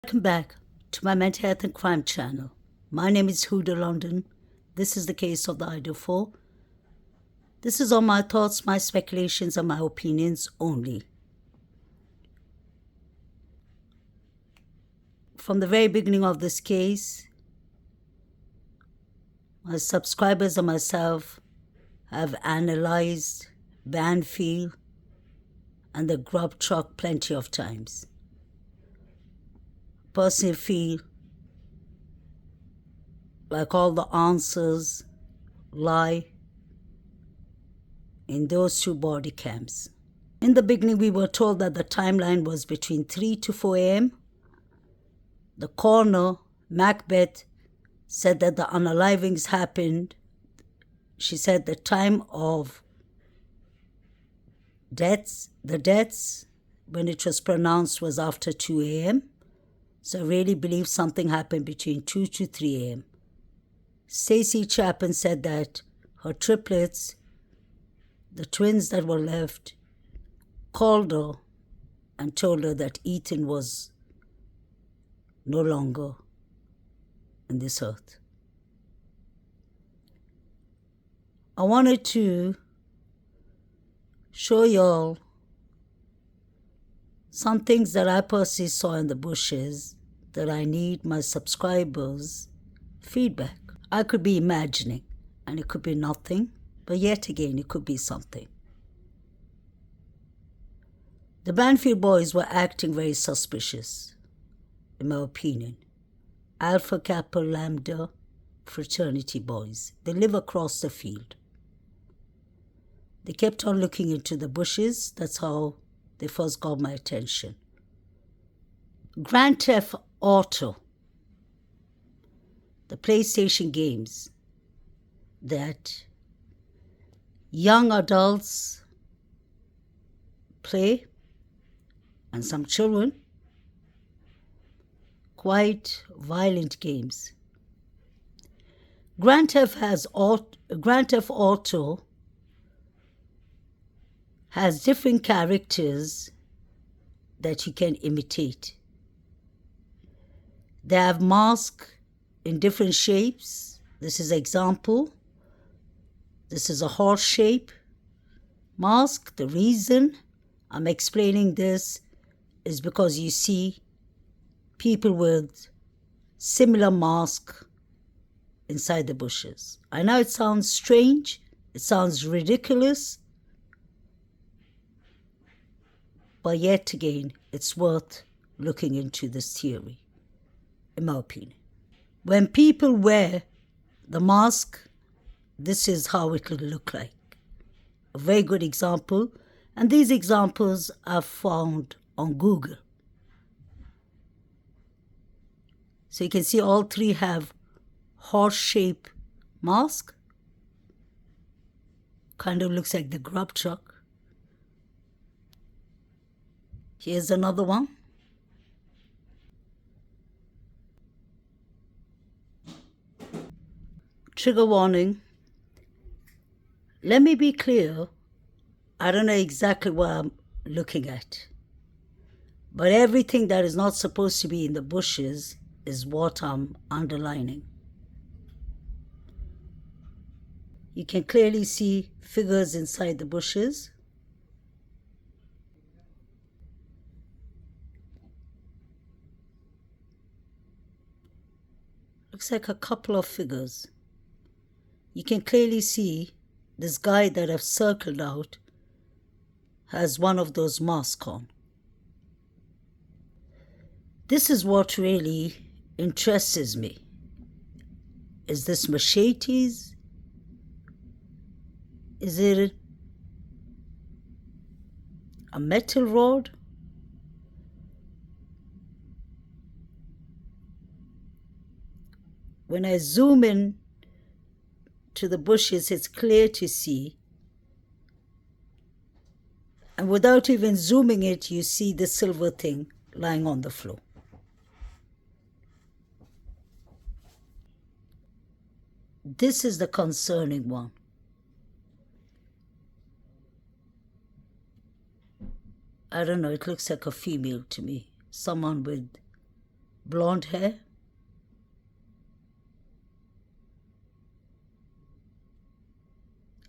Welcome back to my mental health and crime channel. My name is Huda London. This is the case of the Idaho. This is all my thoughts, my speculations, and my opinions only. From the very beginning of this case, my subscribers and myself have analyzed Banfield and the grub truck plenty of times. Personally feel like all the answers lie in those two body cams. In the beginning, we were told that the timeline was between 3 to 4 a.m. The coroner, Macbeth, said that the unalivings happened. She said the time of the deaths, when it was pronounced, was after 2 a.m. So I really believe something happened between 2 to 3 a.m. Stacey Chapin said that her triplets, the twins that were left, called her and told her that Ethan was no longer in this earth. I wanted to show y'all some things that I personally saw in the bushes that I need my subscribers' feedback. I could be imagining, and it could be nothing, but yet again, it could be something. The Banfield boys were acting very suspicious, in my opinion. Alpha Kappa Lambda Fraternity boys. They live across the field. They kept on looking into the bushes. That's how they first got my attention. Grand Theft Auto, the PlayStation games that young adults play, and some children, quite violent games. Grand Theft Auto has different characters that you can imitate. They have masks in different shapes. This is an example. This is a horse shape mask. The reason I'm explaining this is because you see people with similar masks inside the bushes. I know it sounds strange. It sounds ridiculous. But yet again, it's worth looking into this theory, in my opinion. When people wear the mask, this is how it will look like. A very good example. And these examples are found on Google. So you can see all three have horse-shaped mask. Kind of looks like the grub truck. Here's another one. Trigger warning. Let me be clear. I don't know exactly what I'm looking at. But everything that is not supposed to be in the bushes is what I'm underlining. You can clearly see figures inside the bushes. Looks like a couple of figures. You can clearly see this guy that I've circled out has one of those masks on. This is what really interests me. Is this machetes? Is it a metal rod? When I zoom in to the bushes, it's clear to see. And without even zooming it, you see the silver thing lying on the floor. This is the concerning one. I don't know, it looks like a female to me. Someone with blonde hair.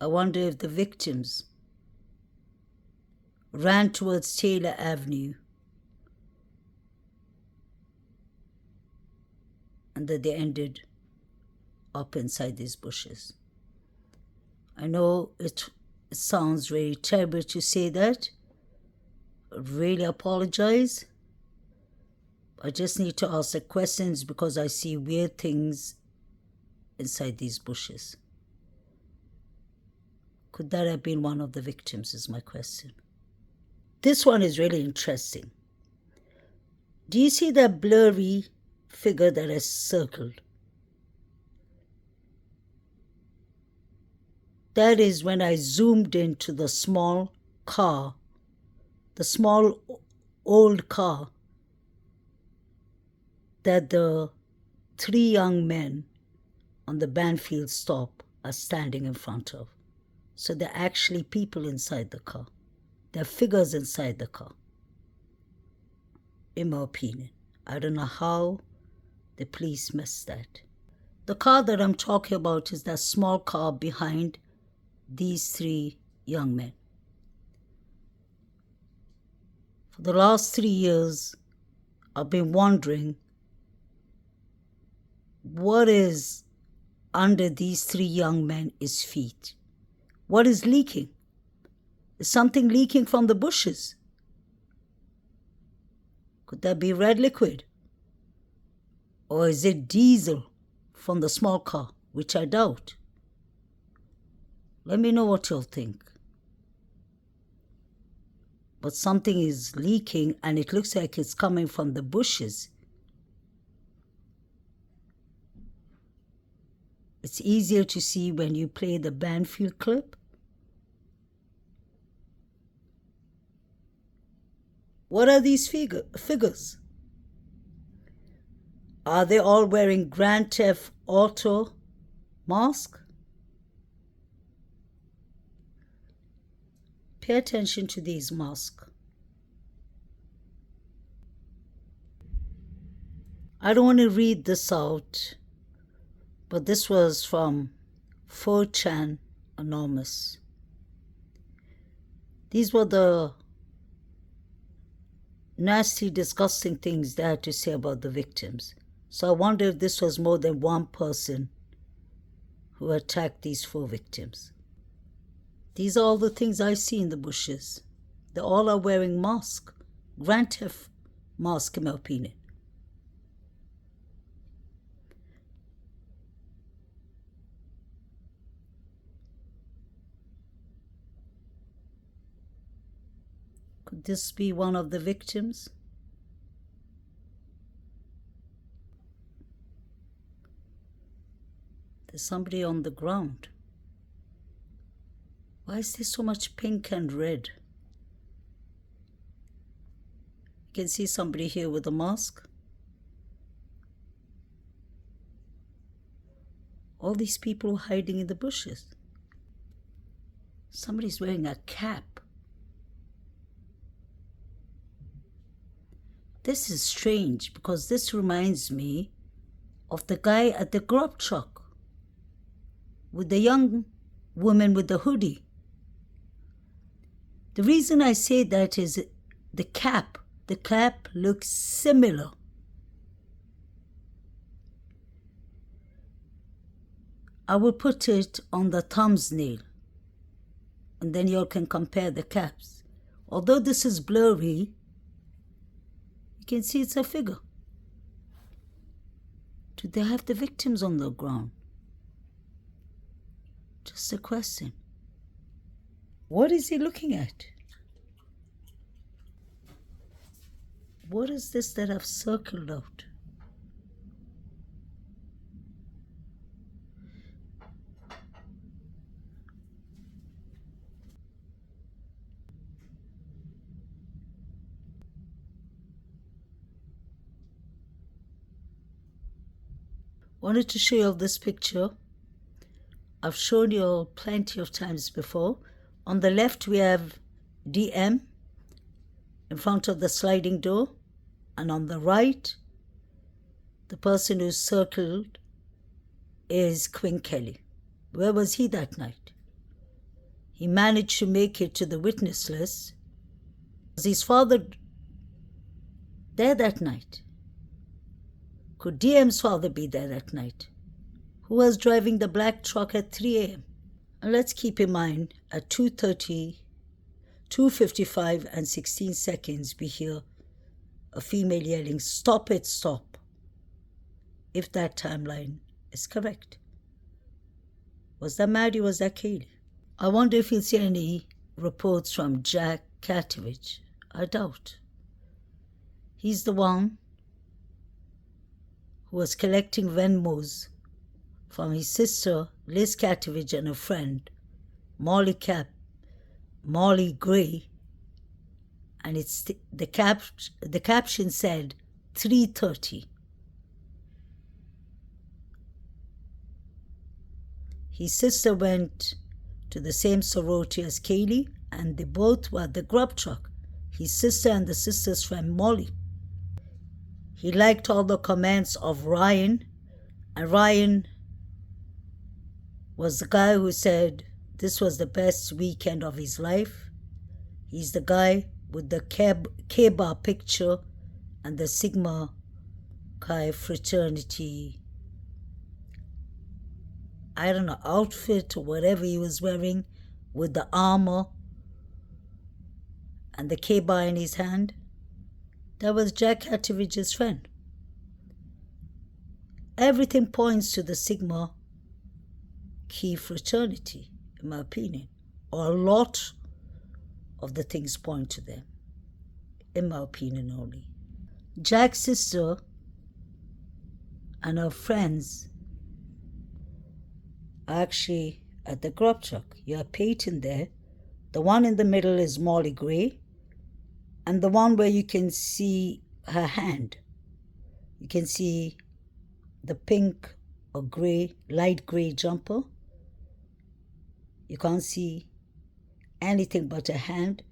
I wonder if the victims ran towards Taylor Avenue and that they ended up inside these bushes. I know it sounds very terrible to say that. I really apologize. I just need to ask the questions because I see weird things inside these bushes. Could that have been one of the victims is my question. This one is really interesting. Do you see that blurry figure that is circled? That is when I zoomed into the small car, the small old car that the 3 young men on the Banfield stop are standing in front of. So they're actually people inside the car. They're figures inside the car. In my opinion, I don't know how the police missed that. The car that I'm talking about is that small car behind these 3 young men. For the last 3 years, I've been wondering what is under these 3 young men's feet. What is leaking? Is something leaking from the bushes? Could that be red liquid? Or is it diesel from the small car, which I doubt? Let me know what you'll think. But something is leaking and it looks like it's coming from the bushes. It's easier to see when you play the Banfield clip. What are these figures? Are they all wearing Grand Theft Auto mask? Pay attention to these masks. I don't want to read this out, but this was from 4chan Anonymous. These were the nasty, disgusting things they had to say about the victims. So I wonder if this was more than one person who attacked these 4 victims. These are all the things I see in the bushes. They all are wearing masks. Grand Theft mask, in my opinion. Could this be one of the victims? There's somebody on the ground. Why is there so much pink and red? You can see somebody here with a mask. All these people hiding in the bushes. Somebody's wearing a cap. This is strange because this reminds me of the guy at the grub truck with the young woman with the hoodie. The reason I say that is the cap looks similar. I will put it on the thumbnail and then you can compare the caps. Although this is blurry, you can see it's a figure. Do they have the victims on the ground? Just a question. What is he looking at? What is this that I've circled out? Wanted to show you all this picture. I've shown you all plenty of times before. On the left we have DM in front of the sliding door, and on the right The person who's circled is Quinn Kelly. Where was he that night? He managed to make it to the witness list. Was his father there that night? Could DM's father be there that night? Who was driving the black truck at 3 a.m.? And let's keep in mind, at 2:30, 2:55 and 16 seconds, we hear a female yelling, "Stop it, stop," if that timeline is correct. Was that Maddie? Was that Kaylee? I wonder if you'll see any reports from Jack Katovich. I doubt. He's the one who was collecting Venmos from his sister Liz Katovich and a friend Molly Gray, and it's the caption said 3:30. His sister went to the same sorority as Kaylee, and they both were at the grub truck, his sister and the sister's friend Molly. He liked all the comments of Ryan, and Ryan was the guy who said this was the best weekend of his life. He's the guy with the K-bar picture and the Sigma Chi fraternity, I don't know, outfit or whatever he was wearing, with the armor and the K-bar in his hand. That was Jack Katovich's friend. Everything points to the Sigma Chi fraternity, in my opinion, or a lot of the things point to them, in my opinion only. Jack's sister and her friends are actually at the grub truck. You have Peyton there. The one in the middle is Molly Gray, and the one where you can see her hand. You can see the pink or gray, light gray jumper. You can't see anything but her hand,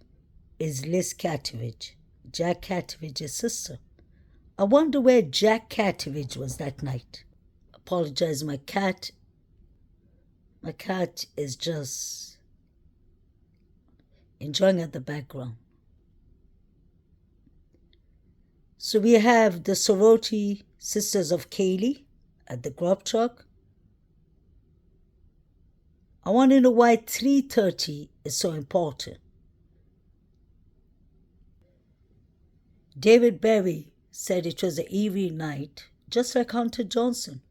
is Liz Katovich, Jack Katovich's sister. I wonder where Jack Katovich was that night. Apologize, my cat is just enjoying at the background. So we have the sorority sisters of Kaylee at the grub truck. I want to know why 3:30 is so important. David Berry said it was an eerie night, just like Hunter Johnson.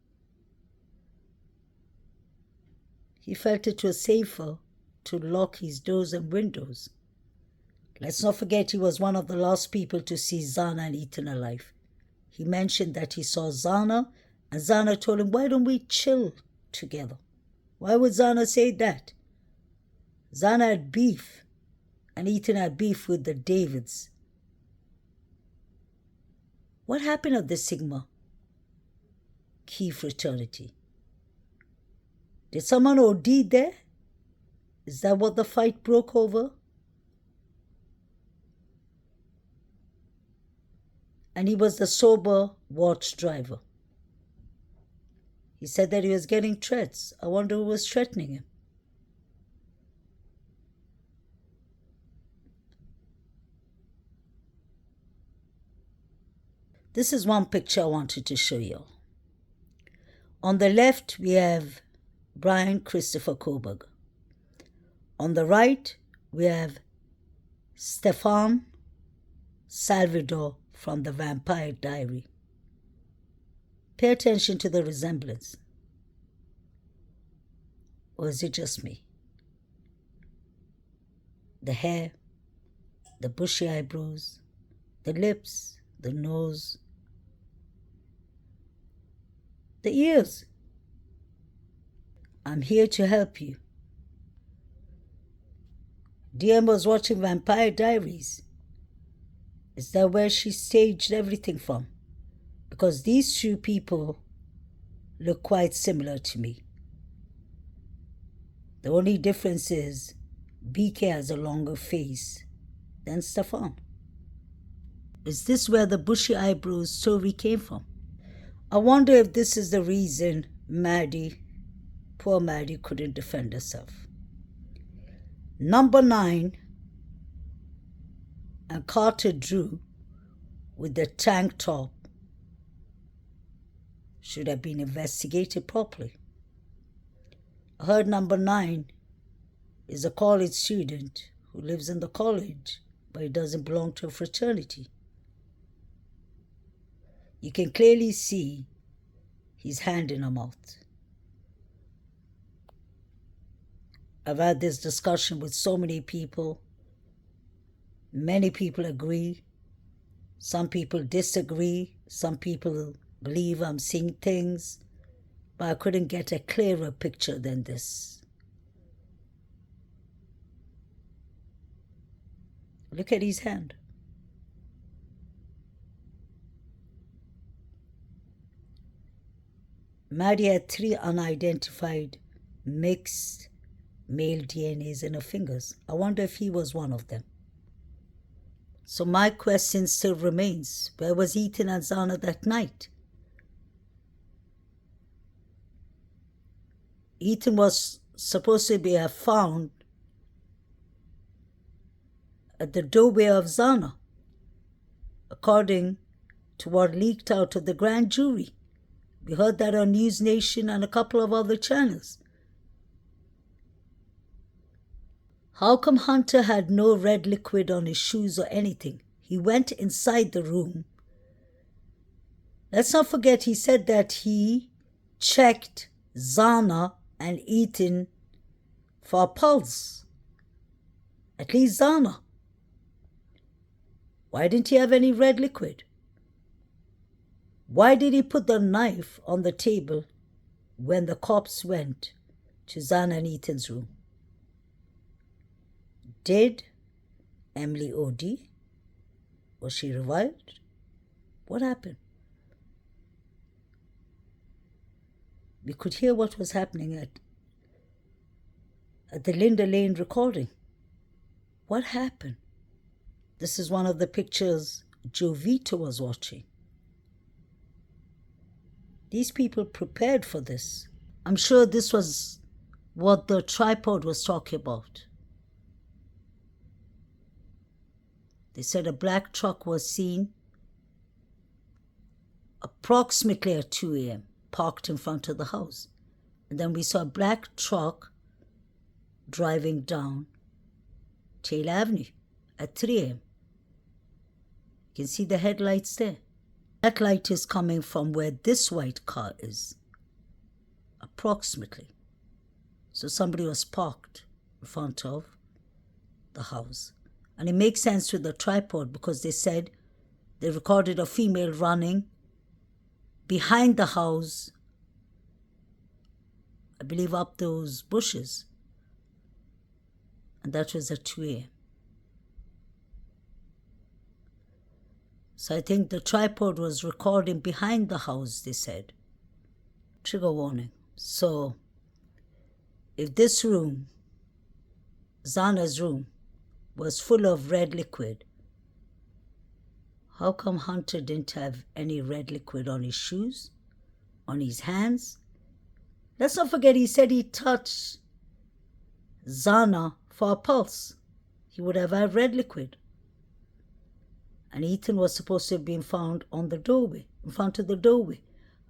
He felt it was safer to lock his doors and windows. Let's not forget he was one of the last people to see Zana and Ethan alive. He mentioned that he saw Zana, and Zana told him, "Why don't we chill together?" Why would Zana say that? Zana had beef, and Ethan had beef with the Davids. What happened at the Sigma Chi fraternity? Did someone OD there? Is that what the fight broke over? And he was the sober watch driver. He said that he was getting threats. I wonder who was threatening him. This is one picture I wanted to show you. On the left, we have Brian Christopher Koberg. On the right, we have Stefan Salvador from The Vampire Diary. Pay attention to the resemblance. Or is it just me? The hair, the bushy eyebrows, the lips, the nose, the ears. I'm here to help you. DM was watching Vampire Diaries. Is that where she staged everything from? Because these two people look quite similar to me. The only difference is BK has a longer face than Stefan. Is this where the bushy eyebrows story came from? I wonder if this is the reason poor Maddie, couldn't defend herself. Number 9, and Carter Drew with the tank top should have been investigated properly. I heard number 9 is a college student who lives in the college, but he doesn't belong to a fraternity. You can clearly see his hand in her mouth. I've had this discussion with so many people. Many people agree. Some people disagree. Some people believe I'm seeing things. But I couldn't get a clearer picture than this. Look at his hand. Maddie had 3 unidentified mixed male DNAs in her fingers. I wonder if he was one of them. So my question still remains, where was Ethan and Zana that night? Ethan was supposed to be found at the doorway of Zana, according to what leaked out of the grand jury. We heard that on News Nation and a couple of other channels. How come Hunter had no red liquid on his shoes or anything? He went inside the room. Let's not forget he said that he checked Zana and Ethan for a pulse. At least Zana. Why didn't he have any red liquid? Why did he put the knife on the table when the cops went to Zana and Ethan's room? Did Emily OD? Was she revived? What happened? We could hear what was happening at the Linda Lane recording. What happened? This is one of the pictures Jovita was watching. These people prepared for this. I'm sure this was what the tripod was talking about. They said a black truck was seen approximately at 2 a.m. parked in front of the house. And then we saw a black truck driving down Taylor Avenue at 3 a.m. You can see the headlights there. That light is coming from where this white car is, approximately. So somebody was parked in front of the house. And it makes sense with the tripod because they said they recorded a female running behind the house, I believe up those bushes. And that was at 2 a.m. So I think the tripod was recording behind the house, they said. Trigger warning. So if this room, Zana's room, was full of red liquid, how come Hunter didn't have any red liquid on his shoes, on his hands? Let's not forget he said he touched Zana for a pulse. He would have had red liquid. And Ethan was supposed to have been found on the doorway, in front of the doorway.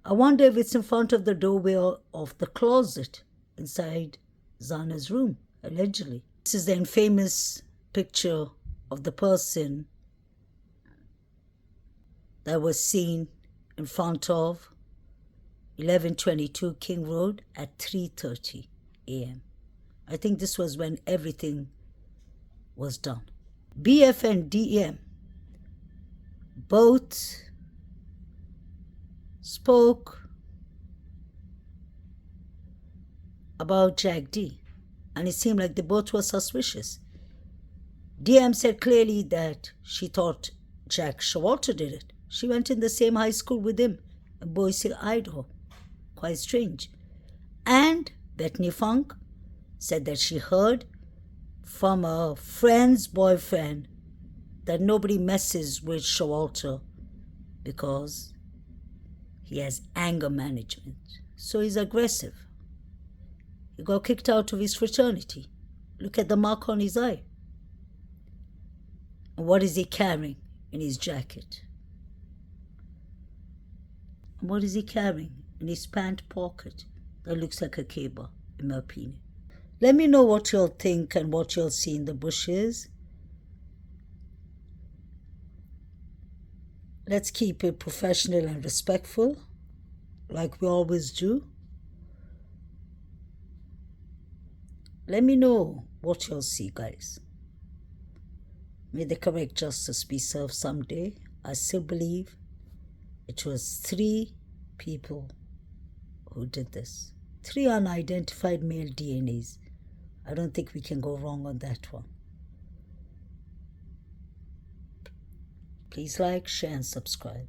I wonder if it's in front of the doorway of the closet inside Zana's room, allegedly. This is the infamous picture of the person that was seen in front of 1122 King Road at 3:30 a.m. I think this was when everything was done. BF and DM both spoke about Jack D, and it seemed like they both were suspicious. DM said clearly that she thought Jack Showalter did it. She went in the same high school with him in Boise, Idaho. Quite strange. And Bethany Funk said that she heard from a friend's boyfriend that nobody messes with Showalter because He has anger management, so he's aggressive. He got kicked out of his fraternity. Look at the mark on his eye. And what is he carrying in his jacket? And what is he carrying in his pant pocket? That looks like a cable, in my opinion. Let me know what you'll think and what you'll see in the bushes. Let's keep it professional and respectful, like we always do. Let me know what you'll see, guys. May the correct justice be served someday. I still believe it was 3 people who did this. 3 unidentified male DNAs. I don't think we can go wrong on that one. Please like, share, and subscribe.